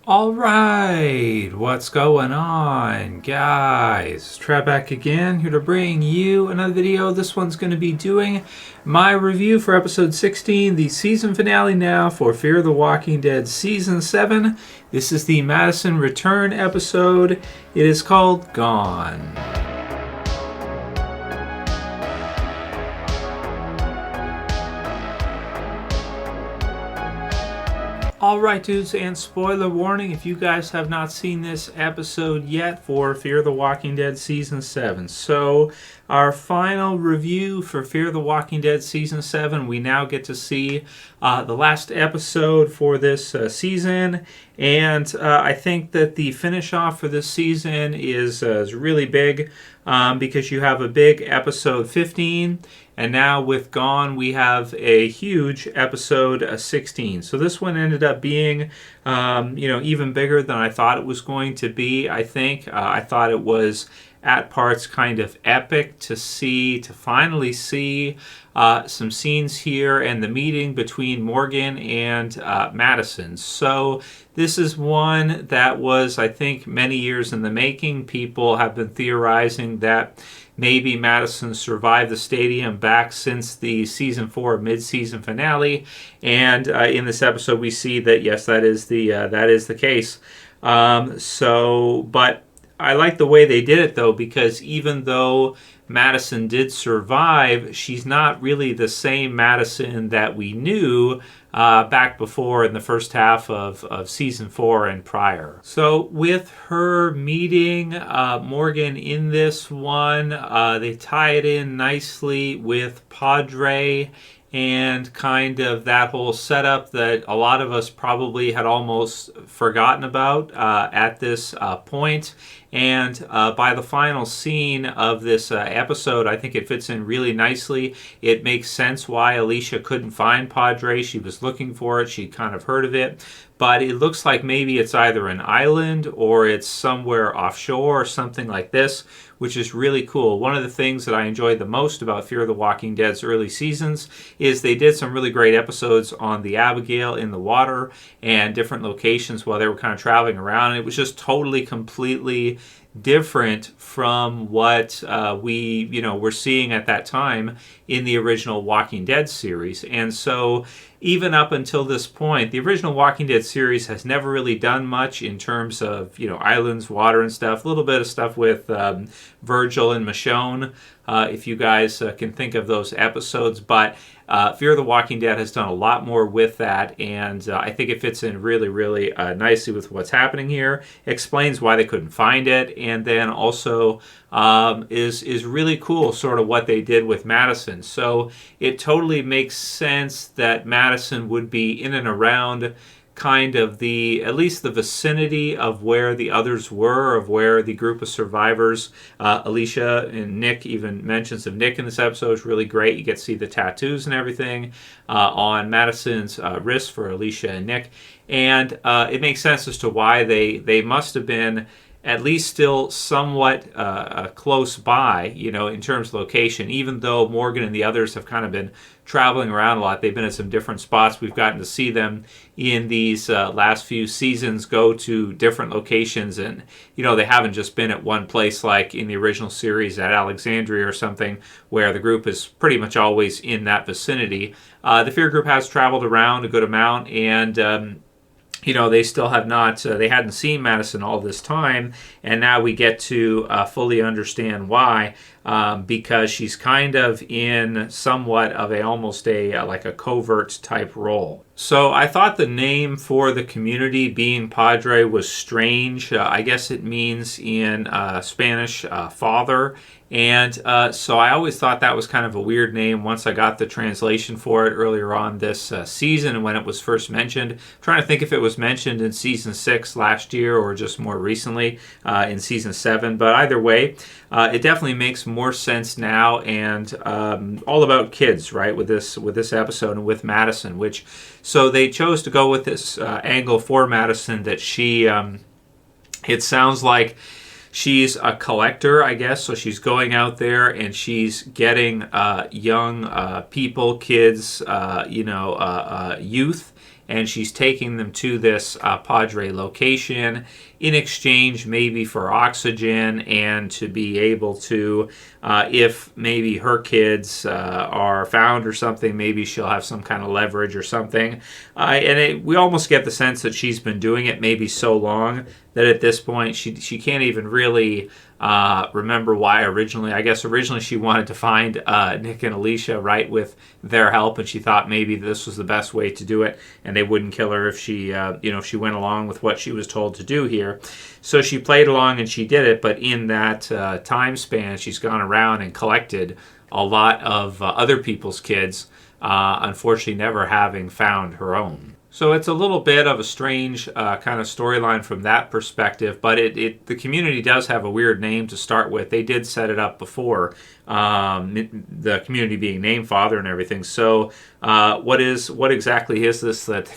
All right, what's going on, guys? Trev back again, here to bring you another video. This one's going to be doing my review for episode 16, the season finale now for Fear the Walking Dead season 7. This is the Madison return episode. It is called Gone. Alright dudes, and spoiler warning if you guys have not seen this episode yet for Fear the Walking Dead Season 7. So, our final review for Fear the Walking Dead Season 7, we now get to see the last episode for this season. And I think that the finish off for this season is really big because you have a big episode 15. And now with Gone, we have a huge episode 16. So this one ended up being, even bigger than I thought it was going to be, I think. I thought it was at parts kind of epic to finally see some scenes here and the meeting between Morgan and Madison. So this is one that was, I think, many years in the making. People have been theorizing that maybe Madison survived the stadium back since the season 4 mid-season finale, and in this episode we see that yes, that is the case. But I like the way they did it though, because even though Madison did survive, she's not really the same Madison that we knew back before in the first half of season 4 and prior. So with her meeting Morgan in this one, they tie it in nicely with Padre and kind of that whole setup that a lot of us probably had almost forgotten about at this point. And by the final scene of this episode, I think it fits in really nicely. It makes sense why Alicia couldn't find Padre. She was looking for it. She'd kind of heard of it. But it looks like maybe it's either an island or it's somewhere offshore or something like this, which is really cool. One of the things that I enjoyed the most about Fear the Walking Dead's early seasons is they did some really great episodes on the Abigail in the water and different locations while they were kind of traveling around. And it was just totally, completely different from what we were seeing at that time in the original Walking Dead series. And so even up until this point, the original Walking Dead series has never really done much in terms of islands, water and stuff. A little bit of stuff with Virgil and Michonne, if you guys can think of those episodes, but Fear the Walking Dead has done a lot more with that, and I think it fits in really, really nicely with what's happening here. Explains why they couldn't find it, and then also is really cool sort of what they did with Madison. So it totally makes sense that Madison would be in and around kind of at least the vicinity of where the others were, of where the group of survivors, Alicia and Nick, even mentions of Nick in this episode is really great. You get to see the tattoos and everything on Madison's wrist for Alicia and Nick. And it makes sense as to why they must have been at least still somewhat close by, in terms of location. Even though Morgan and the others have kind of been traveling around a lot, they've been at some different spots. We've gotten to see them in these last few seasons go to different locations, and they haven't just been at one place like in the original series at Alexandria or something, where the group is pretty much always in that vicinity. The Fear group has traveled around a good amount, and they still have not, they hadn't seen Madison all this time, and now we get to fully understand why, because she's kind of in somewhat of almost like a covert type role. So I thought the name for the community being Padre was strange. I guess it means in Spanish, father. And so I always thought that was kind of a weird name once I got the translation for it earlier on this season when it was first mentioned. I'm trying to think if it was mentioned in season 6 last year or just more recently in season 7. But either way, it definitely makes more sense now, and all about kids, right, with this episode and with Madison, so they chose to go with this angle for Madison that she, it sounds like she's a collector, I guess, so she's going out there and she's getting young people, kids, youth, and she's taking them to this Padre location in exchange maybe for oxygen and to be able to, if maybe her kids are found or something, maybe she'll have some kind of leverage or something. We almost get the sense that she's been doing it maybe so long that at this point she can't even really remember why originally. I guess originally she wanted to find Nick and Alicia, right, with their help, and she thought maybe this was the best way to do it, and they wouldn't kill her if she, if she went along with what she was told to do here. So she played along and she did it, but in that time span, she's gone around and collected a lot of other people's kids, unfortunately never having found her own. So it's a little bit of a strange kind of storyline from that perspective, but the community does have a weird name to start with. They did set it up before, the community being named Father and everything. So what exactly is this that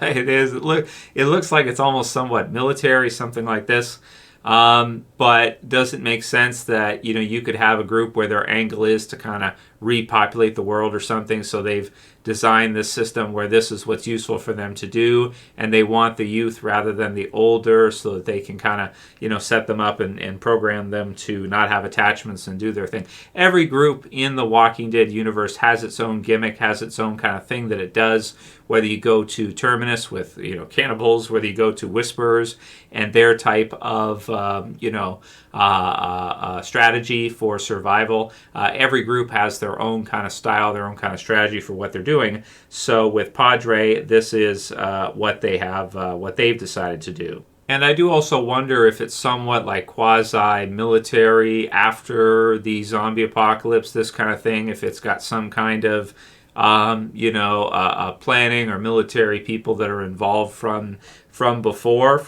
it is? It looks like it's almost somewhat military, something like this. But does it make sense that you could have a group where their angle is to kind of repopulate the world or something? So they've designed this system where this is what's useful for them to do, and they want the youth rather than the older, so that they can kind of set them up and program them to not have attachments and do their thing. Every group in the Walking Dead universe has its own gimmick, has its own kind of thing that it does. Whether you go to Terminus with cannibals, whether you go to Whisperers and their type of strategy for survival, every group has their own kind of style, their own kind of strategy for what they're doing. So with Padre, this is what they have, what they've decided to do. And I do also wonder if it's somewhat like quasi-military after the zombie apocalypse, this kind of thing, if it's got some kind of planning or military people that are involved from before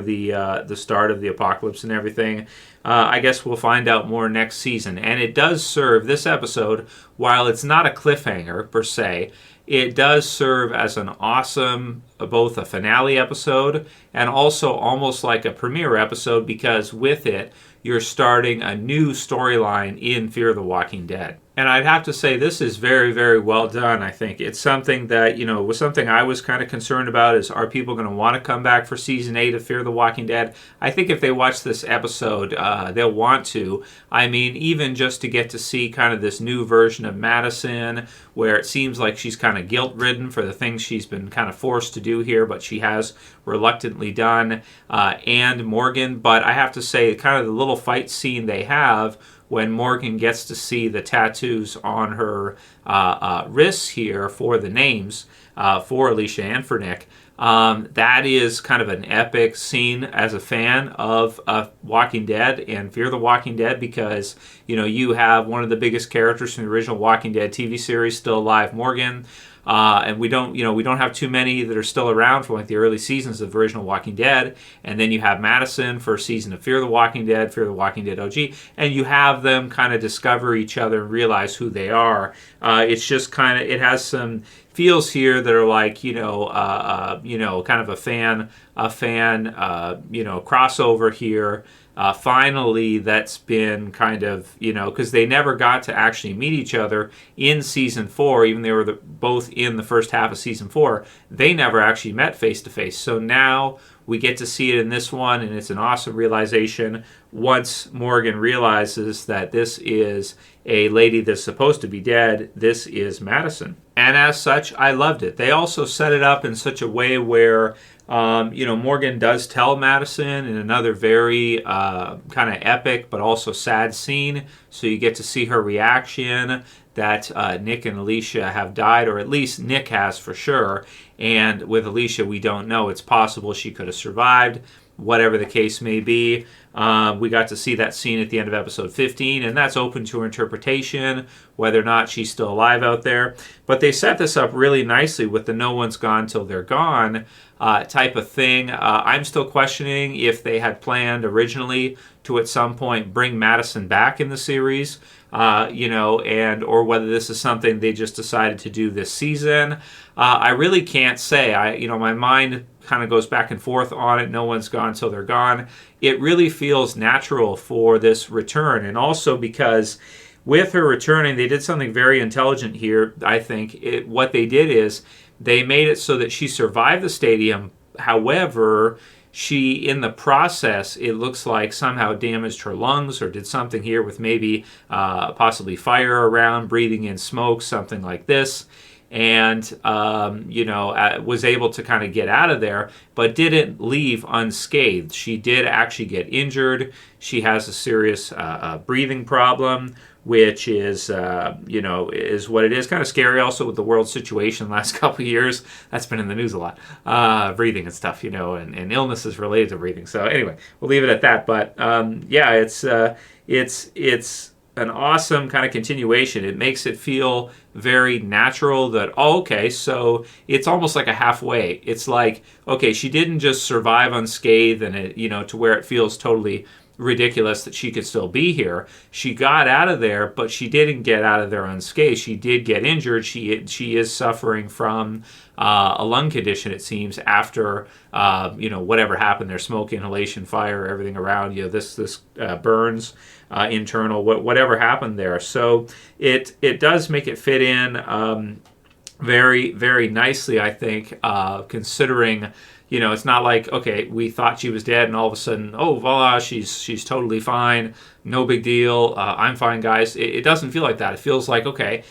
the start of the apocalypse and everything. I guess we'll find out more next season. And it does serve, this episode, while it's not a cliffhanger per se, it does serve as an awesome, both a finale episode and also almost like a premiere episode, because with it, you're starting a new storyline in Fear the Walking Dead. And I'd have to say this is very, very well done, I think. It's something that, was something I was kind of concerned about is, are people going to want to come back for Season 8 of Fear the Walking Dead? I think if they watch this episode, they'll want to. I mean, even just to get to see kind of this new version of Madison, where it seems like she's kind of guilt-ridden for the things she's been kind of forced to do here, but she has reluctantly done, and Morgan. But I have to say, kind of the little fight scene they have when Morgan gets to see the tattoos on her wrists here for the names for Alicia and for Nick, that is kind of an epic scene as a fan of Walking Dead and Fear the Walking Dead, because you have one of the biggest characters from the original Walking Dead TV series still alive, Morgan. And we don't have too many that are still around from like the early seasons of the original Walking Dead. And then you have Madison for a season of Fear the Walking Dead OG, and you have them kind of discover each other and realize who they are. It's just kind of, it has some feels here that are like kind of a fan crossover here. Finally, that's been kind of, because they never got to actually meet each other in Season 4, even they were both in the first half of Season 4, they never actually met face-to-face. So now we get to see it in this one, and it's an awesome realization once Morgan realizes that this is a lady that's supposed to be dead. This is Madison. And as such, I loved it. They also set it up in such a way where Morgan does tell Madison in another very kind of epic but also sad scene. So you get to see her reaction that Nick and Alicia have died, or at least Nick has for sure. And with Alicia, we don't know. It's possible she could have survived, whatever the case may be. We got to see that scene at the end of episode 15, and that's open to interpretation, whether or not she's still alive out there. But they set this up really nicely with the no one's gone till they're gone type of thing. I'm still questioning if they had planned originally to at some point bring Madison back in the series, or whether this is something they just decided to do this season. I really can't say. My mind kind of goes back and forth on it. No one's gone till they're gone. It really feels natural for this return, and also because with her returning, they did something very intelligent here. I think what they did is they made it so that she survived the stadium. However, she, in the process, it looks like somehow damaged her lungs or did something here with maybe possibly fire around, breathing in smoke, something like this. And, was able to kind of get out of there, but didn't leave unscathed. She did actually get injured. She has a serious breathing problem, which is, is what it is. Kind of scary also with the world situation the last couple of years. That's been in the news a lot. Breathing and stuff, and illnesses related to breathing. So anyway, we'll leave it at that. But it's an awesome kind of continuation. It makes it feel very natural that, okay, so it's almost like a halfway. It's like, okay, she didn't just survive unscathed and it, to where it feels totally ridiculous that she could still be here. She got out of there, but she didn't get out of there unscathed. She did get injured. She is suffering from a lung condition, it seems, after whatever happened there, smoke inhalation, fire, everything around this burns, internal, whatever happened there. So it does make it fit in very, very nicely, I think, considering. It's not like, okay, we thought she was dead and all of a sudden, oh, voila, she's totally fine. No big deal. I'm fine, guys. It doesn't feel like that. It feels like, okay,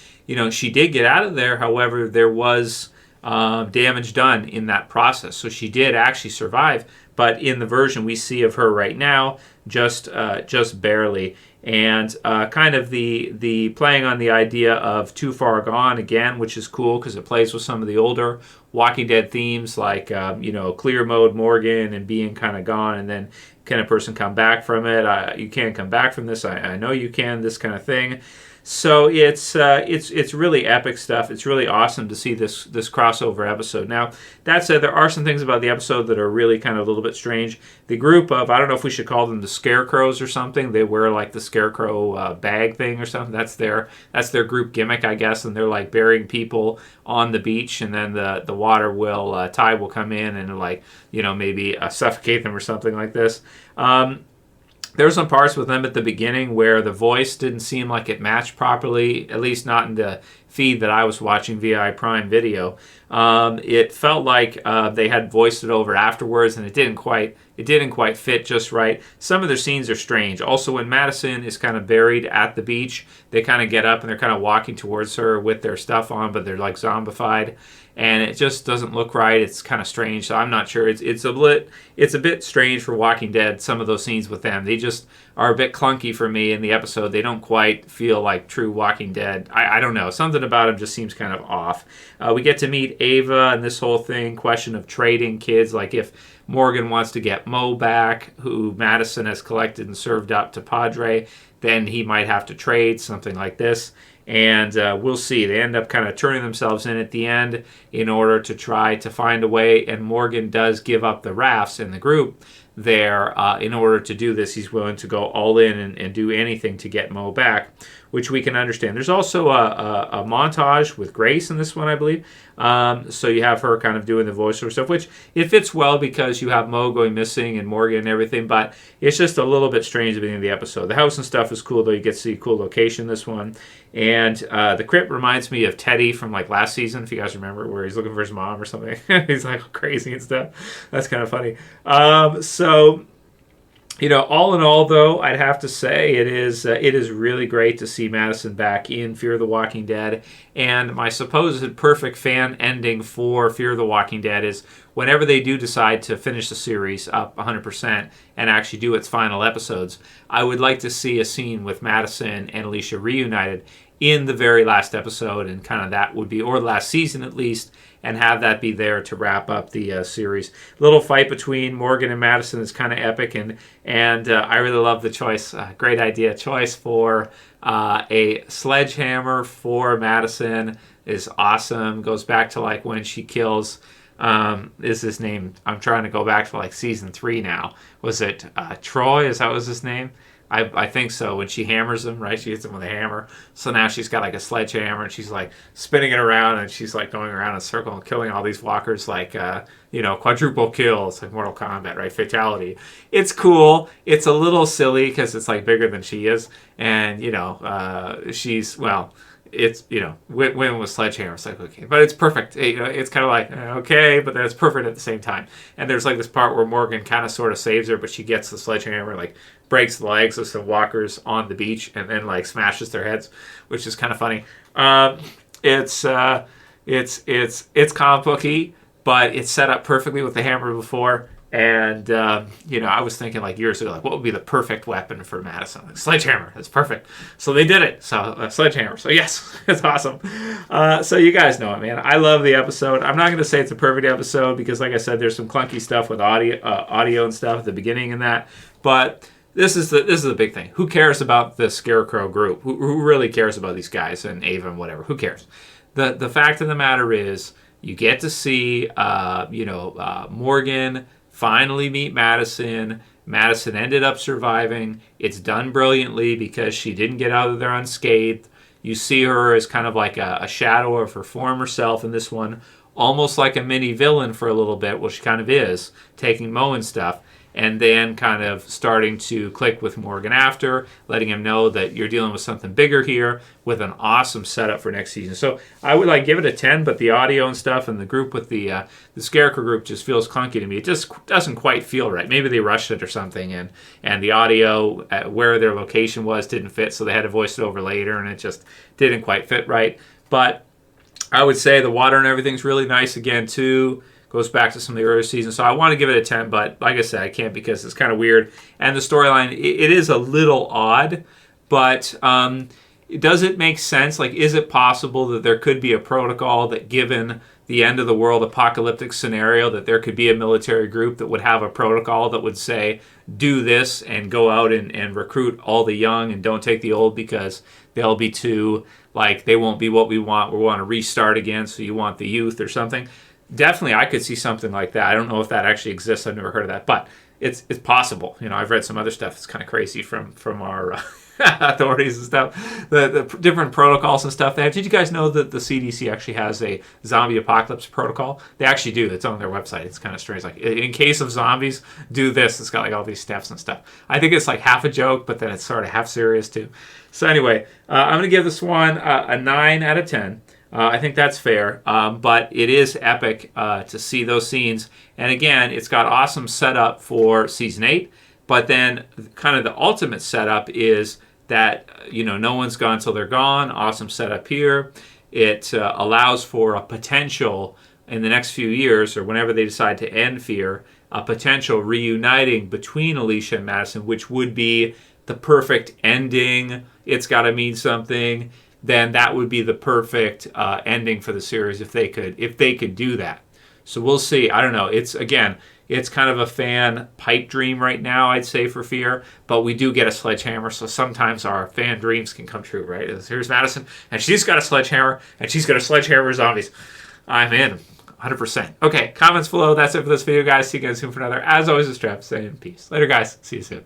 she did get out of there. However, there was damage done in that process. So she did actually survive. But in the version we see of her right now, just barely. And kind of the playing on the idea of Too Far Gone again, which is cool because it plays with some of the older Walking Dead themes like, clear mode Morgan and being kind of gone, and then can a person come back from it? You can't come back from this. I know you can, this kind of thing. So it's really epic stuff. It's really awesome to see this crossover episode. Now, that said, there are some things about the episode that are really kind of a little bit strange. The group of, I don't know if we should call them the Scarecrows or something. They wear like the Scarecrow bag thing or something. That's their group gimmick, I guess. And they're like burying people on the beach, and then the water will tide will come in and like maybe suffocate them or something like this. There's some parts with them at the beginning where the voice didn't seem like it matched properly, at least not in the feed that I was watching via Prime Video. It felt like they had voiced it over afterwards, and it didn't quite fit just right. Some of their scenes are strange. Also, when Madison is kind of buried at the beach, they kind of get up and they're kind of walking towards her with their stuff on, but they're like zombified. And it just doesn't look right. It's kind of strange, so I'm not sure. It's a bit strange for Walking Dead, some of those scenes with them. They just are a bit clunky for me in the episode. They don't quite feel like true Walking Dead. I don't know. Something about them just seems kind of off. We get to meet Ava and this whole thing, question of trading kids, like if Morgan wants to get Mo back, who Madison has collected and served up to Padre, then he might have to trade, something like this. And we'll see. They end up kind of turning themselves in at the end in order to try to find a way. And Morgan does give up the rafts in the group there. In order to do this, he's willing to go all in and do anything to get Mo back, which we can understand. There's also a montage with Grace in this one, I believe. So you have her kind of doing the voiceover stuff, which it fits well because you have Mo going missing and Morgan and everything, but it's just a little bit strange at the beginning of the episode. The house and stuff is cool, though. You get to see a cool location, this one. And the crypt reminds me of Teddy from like last season, if you guys remember, where he's looking for his mom or something. He's like crazy and stuff. That's kind of funny. All in all, though, I'd have to say it is really great to see Madison back in Fear the Walking Dead. And my supposed perfect fan ending for Fear the Walking Dead is whenever they do decide to finish the series up 100% and actually do its final episodes, I would like to see a scene with Madison and Alicia reunited in the very last episode, and kind of that would be, or last season at least, and have that be there to wrap up the series. Little fight between Morgan and Madison is kind of epic, and I really love the choice. Great idea. Choice for a sledgehammer for Madison is awesome. Goes back to like when she kills. Is his name? I'm trying to go back to like season 3 now. Was it Troy? Is that was his name? I think so. When she hammers him, right? She hits him with a hammer. So now she's got like a sledgehammer and she's like spinning it around and she's like going around in a circle and killing all these walkers like, quadruple kills, like Mortal Kombat, right? Fatality. It's cool. It's a little silly because it's like bigger than she is. And, she's, well, it's, win with Sledgehammer. It's like, okay, but it's perfect. It's kind of like, okay, but then it's perfect at the same time. And there's like this part where Morgan kind of sort of saves her, but she gets the Sledgehammer, like breaks the legs of some walkers on the beach and then like smashes their heads, which is kind of funny. It's comic booky, but it's set up perfectly with the hammer before. And, I was thinking like years ago, like what would be the perfect weapon for Madison? Like, Sledgehammer. That's perfect. So they did it. So Sledgehammer. So yes, it's awesome. So you guys know it, man. I love the episode. I'm not going to say it's a perfect episode because like I said, there's some clunky stuff with audio and stuff at the beginning and that. But this is the big thing. Who cares about the Scarecrow group? Who really cares about these guys and Ava and whatever? Who cares? The fact of the matter is you get to see, Morgan finally meet Madison. Madison ended up surviving. It's done brilliantly because she didn't get out of there unscathed. You see her as kind of like a shadow of her former self in this one, almost like a mini villain for a little bit. Well, she kind of is, taking Mo and stuff, and then kind of starting to click with Morgan after, letting him know that you're dealing with something bigger here with an awesome setup for next season. So I would give it a 10, but the audio and stuff and the group with the Scarecrow group just feels clunky to me. It just doesn't quite feel right. Maybe they rushed it or something, and the audio where their location was didn't fit, so they had to voice it over later, and it just didn't quite fit right. But I would say the water and everything's really nice again, too. Goes back to some of the earlier seasons. So I want to give it a 10, but like I said, I can't because it's kind of weird. And the storyline, it is a little odd, but does it make sense? Like, is it possible that there could be a protocol that given the end of the world apocalyptic scenario, that there could be a military group that would have a protocol that would say, do this and go out and recruit all the young and don't take the old because they'll be too, like, they won't be what we want. We want to restart again, so you want the youth or something. Definitely, I could see something like that. I don't know if that actually exists. I've never heard of that, but it's possible. I've read some other stuff that's kind of crazy from our authorities and stuff. The different protocols and stuff they have. Did you guys know that the CDC actually has a zombie apocalypse protocol? They actually do. It's on their website. It's kind of strange. Like, in case of zombies, do this. It's got like all these steps and stuff. I think it's like half a joke, but then it's sort of half serious too. So anyway, I'm going to give this one a 9 out of 10. I think that's fair, but it is epic to see those scenes. And again, it's got awesome setup for Season 8, but then kind of the ultimate setup is that, no one's gone till they're gone. Awesome setup here. It allows for a potential, in the next few years, or whenever they decide to end Fear, a potential reuniting between Alicia and Madison, which would be the perfect ending. It's got to mean something. Then that would be the perfect ending for the series if they could do that. So we'll see. I don't know. It's kind of a fan pipe dream right now, I'd say, for Fear. But we do get a sledgehammer, so sometimes our fan dreams can come true, right? Here's Madison, and she's got a sledgehammer, and she's got a sledgehammer zombies. I'm in, 100%. Okay, comments below. That's it for this video, guys. See you guys soon for another. As always, it's Trev saying peace. Later, guys. See you soon.